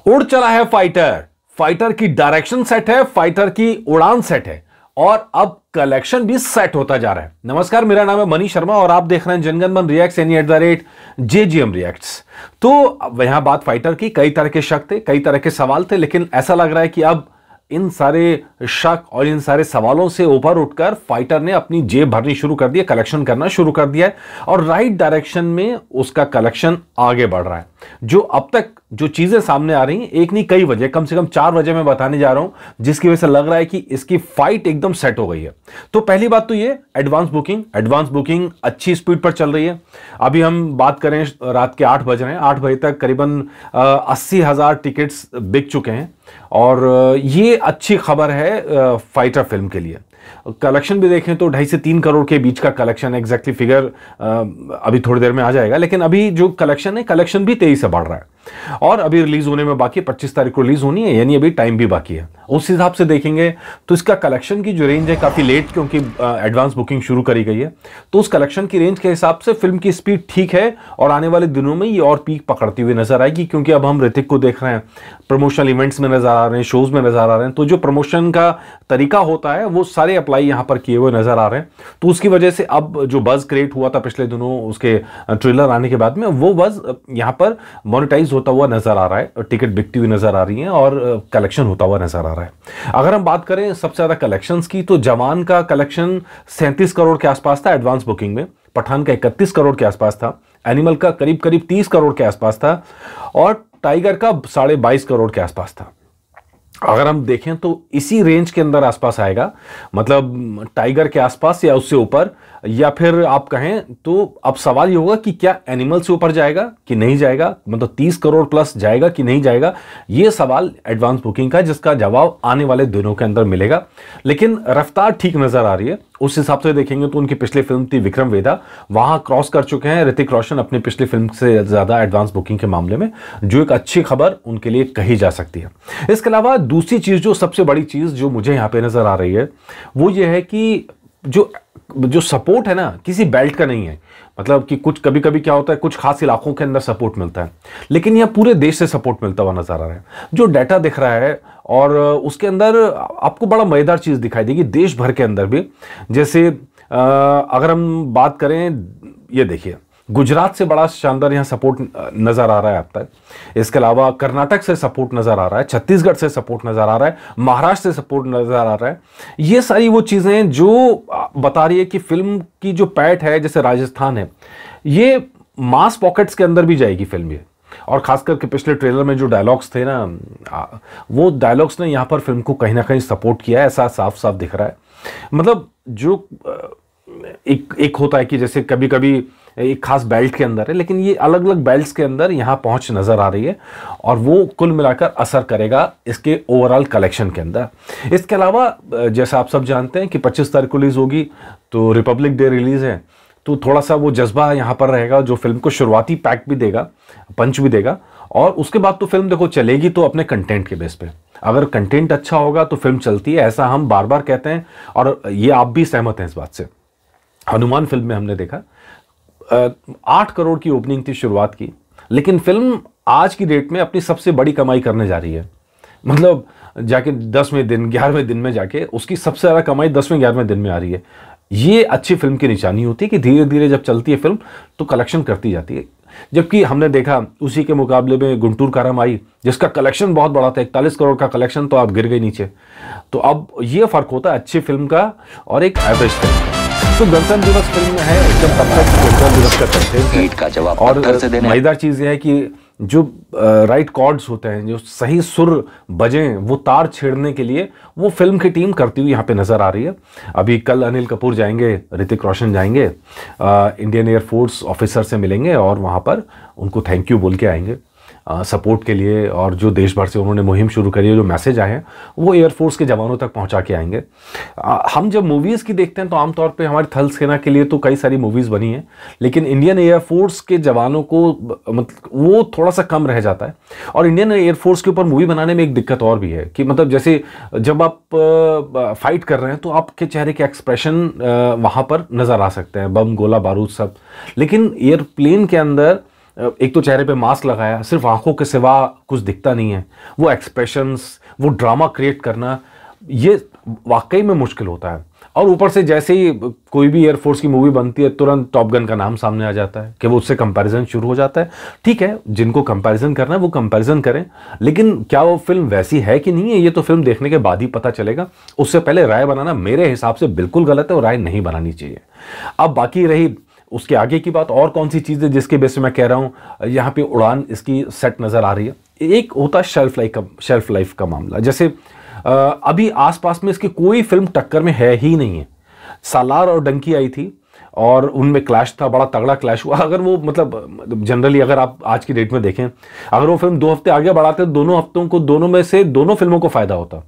उड़ चला है फाइटर, फाइटर की डायरेक्शन सेट है, फाइटर की उड़ान सेट है और अब कलेक्शन भी सेट होता जा रहा है। नमस्कार, मेरा नाम है मनीष शर्मा और आप देख रहे हैं जनगण मन रिएक्ट्स यानी @JGM रिएक्ट्स। तो यहां बात फाइटर की, कई तरह के शक थे, कई तरह के सवाल थे, लेकिन ऐसा लग रहा है कि अब इन सारे शक और इन सारे सवालों से ऊपर उठकर फाइटर ने अपनी जेब भरनी शुरू कर दी है, कलेक्शन करना शुरू कर दिया है और राइट डायरेक्शन में उसका कलेक्शन आगे बढ़ रहा है। जो अब तक जो चीजें सामने आ रही हैं, एक नहीं कई वजह, कम से कम 4 वजह मैं बताने जा रहा हूं जिसकी वजह से लग रहा है कि इसकी फाइट एकदम सेट हो गई है। तो पहली बात तो ये एडवांस बुकिंग अच्छी स्पीड पर चल रही है। अभी हम बात करें, रात के 8 बज रहे हैं, 8 बजे तक करीबन 80,000 टिकट्स बिक चुके हैं और ये अच्छी खबर है फाइटर फिल्म के लिए। कलेक्शन भी देखें तो 2.5 से 3 करोड़ के बीच का कलेक्शन, एग्जैक्टली फिगर अभी थोड़ी देर में आ जाएगा, लेकिन अभी जो कलेक्शन है, कलेक्शन भी तेजी से बढ़ रहा है और अभी रिलीज होने में बाकी 25 तारीख को रिलीज होनी है, यानी अभी टाइम भी बाकी है। उस हिसाब से देखेंगे तो इसका कलेक्शन की जो रेंज है काफी लेट, क्योंकि एडवांस बुकिंग शुरू करी गई है, तो उस कलेक्शन की रेंज के हिसाब से फिल्म की स्पीड ठीक है और आने वाले दिनों में ये और पीक पकड़ती हुई नजर आएगी, क्योंकि अब हम ऋतिक को देख रहे हैं, प्रमोशनल इवेंट्स में नजर आ रहे हैं, शोज में नजर आ रहे हैं, तो जो प्रमोशन का तरीका होता है वो सारे अप्लाई यहां पर किए हुए नजर आ रहे हैं। तो उसकी वजह से अब जो बज क्रिएट हुआ था पिछले दिनों उसके ट्रेलर आने के बाद में, वो बज यहां पर मोनेटाइज होता हुआ नजर आ रहा है, टिकट बिकती हुई नजर आ रही है और कलेक्शन होता हुआ नजर आ रहा है। अगर हम बात करें सबसे ज्यादा कलेक्शंस की, तो जवान का कलेक्शन 37 करोड़ के आसपास था एडवांस बुकिंग में, पठान का 31 करोड़ के आसपास था, एनिमल का करीब 30 करोड़ के आसपास था और टाइगर का 22.5 करोड़ के आसपास था। अगर हम देखें तो इसी रेंज के अंदर आसपास आएगा, मतलब टाइगर के आसपास या उससे ऊपर, या फिर आप कहें तो अब सवाल ये होगा कि क्या एनिमल से ऊपर जाएगा कि नहीं जाएगा, मतलब 30 करोड़ प्लस जाएगा कि नहीं जाएगा, ये सवाल एडवांस बुकिंग का, जिसका जवाब आने वाले दिनों के अंदर मिलेगा। लेकिन रफ्तार ठीक नजर आ रही है। उस हिसाब से देखेंगे तो उनकी पिछली फिल्म थी विक्रम वेदा, वहां क्रॉस कर चुके हैं ऋतिक रोशन अपनी पिछली फिल्म से ज्यादा एडवांस बुकिंग के मामले में, जो एक अच्छी खबर उनके लिए कही जा सकती है। इसके अलावा दूसरी चीज, जो सबसे बड़ी चीज जो मुझे यहां पे नजर आ रही है, वो ये है कि जो सपोर्ट है ना, किसी बेल्ट का नहीं है। मतलब कि कुछ कभी कभी क्या होता है, कुछ खास इलाकों के अंदर सपोर्ट मिलता है, लेकिन यह पूरे देश से सपोर्ट मिलता हुआ नजर आ रहा है। जो डाटा दिख रहा है और उसके अंदर आपको बड़ा मजेदार चीज दिखाई देगी देश भर के अंदर भी। जैसे अगर हम बात करें, ये देखिए, गुजरात से बड़ा शानदार यहां सपोर्ट नजर आ रहा है अब तक। इसके अलावा कर्नाटक से सपोर्ट नजर आ रहा है, छत्तीसगढ़ से सपोर्ट नजर आ रहा है, महाराष्ट्र से सपोर्ट नजर आ रहा है। ये सारी वो चीजें जो बता रही है कि फिल्म की जो पैठ है, जैसे राजस्थान है, ये मास पॉकेट्स के अंदर भी जाएगी फिल्म ये। और खास करके पिछले ट्रेलर में जो डायलॉग्स थे ना, वो डायलॉग्स ने यहां पर फिल्म को कहीं ना कहीं सपोर्ट किया है, ऐसा साफ साफ दिख रहा है। मतलब जो एक होता है कि जैसे कभी कभी एक खास बेल्ट के अंदर है, लेकिन ये अलग अलग बेल्ट्स के अंदर यहां पहुंच नजर आ रही है और वो कुल मिलाकर असर करेगा इसके ओवरऑल कलेक्शन के अंदर। इसके अलावा जैसा आप सब जानते हैं कि 25 तारीख को रिलीज होगी, तो रिपब्लिक डे रिलीज है, तो थोड़ा सा वो जज्बा यहां पर रहेगा जो फिल्म को शुरुआती पैक भी देगा, पंच भी देगा, और उसके बाद तो फिल्म देखो चलेगी तो अपने कंटेंट के बेस पे। अगर कंटेंट अच्छा होगा तो फिल्म चलती है, ऐसा हम बार बार कहते हैं और ये आप भी सहमत हैं इस बात से। हनुमान फिल्म में हमने देखा 8 करोड़ की ओपनिंग थी शुरुआत की, लेकिन फिल्म आज की डेट में अपनी सबसे बड़ी कमाई करने जा रही है। मतलब जाके 10वें दिन 11वें दिन में जाके उसकी सबसे ज्यादा कमाई 10वें 11वें दिन में आ रही है। ये अच्छी फिल्म की निशानी होती है कि धीरे धीरे जब चलती है फिल्म तो कलेक्शन करती जाती है। जबकि हमने देखा उसी के मुकाबले में गुंटूर कारम आई, जिसका कलेक्शन बहुत बड़ा था, 41 करोड़ का कलेक्शन, तो आप गिर गई नीचे। तो अब ये फर्क होता है अच्छी फिल्म का और एक एवरेज फिल्म का। तो गणतंत्र दिवस फिल्म में है एकदम परफेक्ट गणतंत्र दिवस का कंटेंट है। और मजेदार चीज ये है कि जो राइट कॉर्ड्स होते हैं, जो सही सुर बजे, वो तार छेड़ने के लिए वो फिल्म की टीम करती हुई यहाँ पे नजर आ रही है। अभी कल अनिल कपूर जाएंगे, ऋतिक रोशन जाएंगे, इंडियन एयरफोर्स ऑफिसर से मिलेंगे और वहाँ पर उनको थैंक यू बोल के आएंगे सपोर्ट के लिए, और जो देश भर से उन्होंने मुहिम शुरू करी है, जो मैसेज आए हैं वो एयरफोर्स के जवानों तक पहुंचा के आएंगे। हम जब मूवीज़ की देखते हैं तो आमतौर पे हमारी थल सेना के लिए तो कई सारी मूवीज़ बनी हैं, लेकिन इंडियन एयरफोर्स के जवानों को मतलब वो थोड़ा सा कम रह जाता है। और इंडियन एयरफोर्स के ऊपर मूवी बनाने में एक दिक्कत और भी है कि मतलब जैसे जब आप फाइट कर रहे हैं तो आपके चेहरे के एक्सप्रेशन वहाँ पर नज़र आ सकते हैं, बम गोला बारूद सब, लेकिन एयरप्लेन के अंदर एक तो चेहरे पे मास्क लगाया, सिर्फ आंखों के सिवा कुछ दिखता नहीं है, वो एक्सप्रेशंस, वो ड्रामा क्रिएट करना, ये वाकई में मुश्किल होता है। और ऊपर से जैसे ही कोई भी एयरफोर्स की मूवी बनती है तुरंत टॉप गन का नाम सामने आ जाता है कि वो उससे कंपैरिजन शुरू हो जाता है। ठीक है, जिनको कंपैरिजन करना है वो कंपैरिजन करें, लेकिन क्या वो फिल्म वैसी है कि नहीं है ये तो फिल्म देखने के बाद ही पता चलेगा। उससे पहले राय बनाना मेरे हिसाब से बिल्कुल गलत है और राय नहीं बनानी चाहिए। अब बाकी रही उसके आगे की बात, और कौन सी चीज़ है जिसके बेस पे मैं कह रहा हूँ यहाँ पे उड़ान इसकी सेट नज़र आ रही है। एक होता है शेल्फ लाइफ का मामला। जैसे अभी आसपास में इसकी कोई फिल्म टक्कर में है ही नहीं है। सालार और डंकी आई थी और उनमें क्लैश था, बड़ा तगड़ा क्लैश हुआ। अगर वो मतलब जनरली अगर आप आज की डेट में देखें, अगर वो फिल्म 2 हफ्ते आगे बढ़ाते तो दोनों हफ्तों को, दोनों में से दोनों फिल्मों को फायदा होता।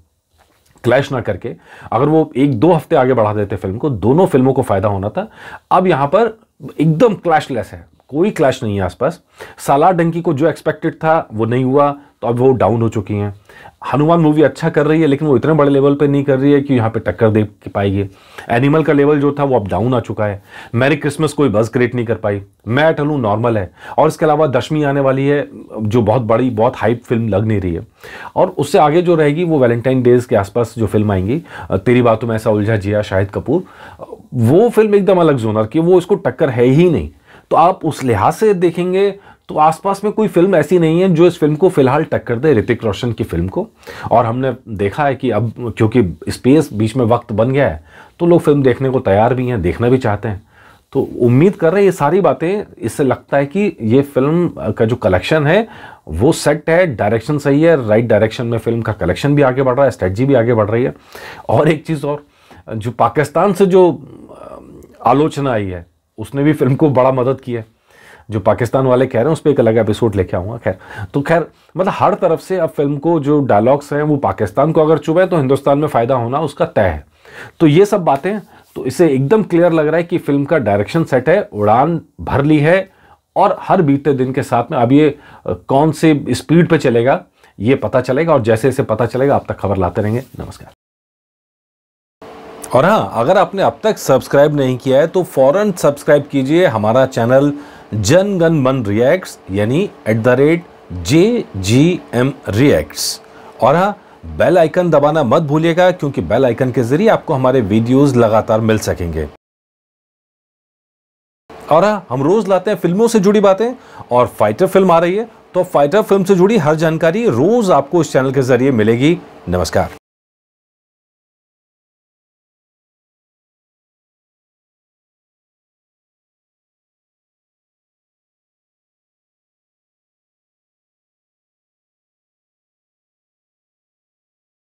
क्लैश ना करके अगर वो 1-2 हफ्ते आगे बढ़ा देते फिल्म को, दोनों फिल्मों को फायदा होना था। अब यहां पर एकदम क्लैशलेस है, कोई क्लैश नहीं है आसपास। सालार डंकी को जो एक्सपेक्टेड था वो नहीं हुआ, तो अब वो डाउन हो चुकी हैं। हनुमान मूवी अच्छा कर रही है लेकिन वो इतने बड़े लेवल पे नहीं कर रही है कि यहाँ पे टक्कर दे पाएगी। एनिमल का लेवल जो था वो अब डाउन आ चुका है। मैरी क्रिसमस कोई बस क्रिएट नहीं कर पाई। मैं अटलू नॉर्मल है। और इसके अलावा दशमी आने वाली है जो बहुत बड़ी, बहुत हाइप फिल्म लग नहीं रही है। और उससे आगे जो रहेगी वो वैलेंटाइन डेज के आसपास जो फिल्म आएंगी, तेरी बातों में ऐसा उलझा जिया, शाहिद कपूर, वो फिल्म एकदम अलग जोनर की, वो इसको टक्कर है ही नहीं। तो आप उस लिहाज से देखेंगे तो आसपास में कोई फिल्म ऐसी नहीं है जो इस फिल्म को फिलहाल टक्कर दे, ऋतिक रोशन की फिल्म को। और हमने देखा है कि अब क्योंकि स्पेस बीच में वक्त बन गया है तो लोग फिल्म देखने को तैयार भी हैं, देखना भी चाहते हैं। तो उम्मीद कर रहे हैं ये सारी बातें, इससे लगता है कि ये फिल्म का जो कलेक्शन है वो सेट है, डायरेक्शन सही है, राइट डायरेक्शन में फिल्म का कलेक्शन भी आगे बढ़ रहा है, स्ट्रेटजी भी आगे बढ़ रही है। और एक चीज़ और, जो पाकिस्तान से जो आलोचना आई है उसने भी फिल्म को बड़ा मदद की है। जो पाकिस्तान वाले कह रहे हैं उस पर एक अलग एपिसोड लेके आऊँगा। खैर मतलब हर तरफ से अब फिल्म को जो डायलॉग्स हैं वो पाकिस्तान को अगर चुभे तो हिंदुस्तान में फ़ायदा होना उसका तय है। तो ये सब बातें, तो इससे एकदम क्लियर लग रहा है कि फिल्म का डायरेक्शन सेट है, उड़ान भर ली है। और हर बीते दिन के साथ में अब ये कौन से स्पीड पे चलेगा ये पता चलेगा, और जैसे जैसे पता चलेगा आप तक खबर लाते रहेंगे। नमस्कार। और हाँ, अगर आपने अब तक सब्सक्राइब नहीं किया है तो फौरन सब्सक्राइब कीजिए हमारा चैनल जन गण मन रिएक्ट्स, यानी @JGM रिएक्ट्स। और हाँ, बेल आइकन दबाना मत भूलिएगा क्योंकि बेल आइकन के जरिए आपको हमारे वीडियोस लगातार मिल सकेंगे। और हाँ, हम रोज लाते हैं फिल्मों से जुड़ी बातें, और फाइटर फिल्म आ रही है तो फाइटर फिल्म से जुड़ी हर जानकारी रोज आपको इस चैनल के जरिए मिलेगी। नमस्कार।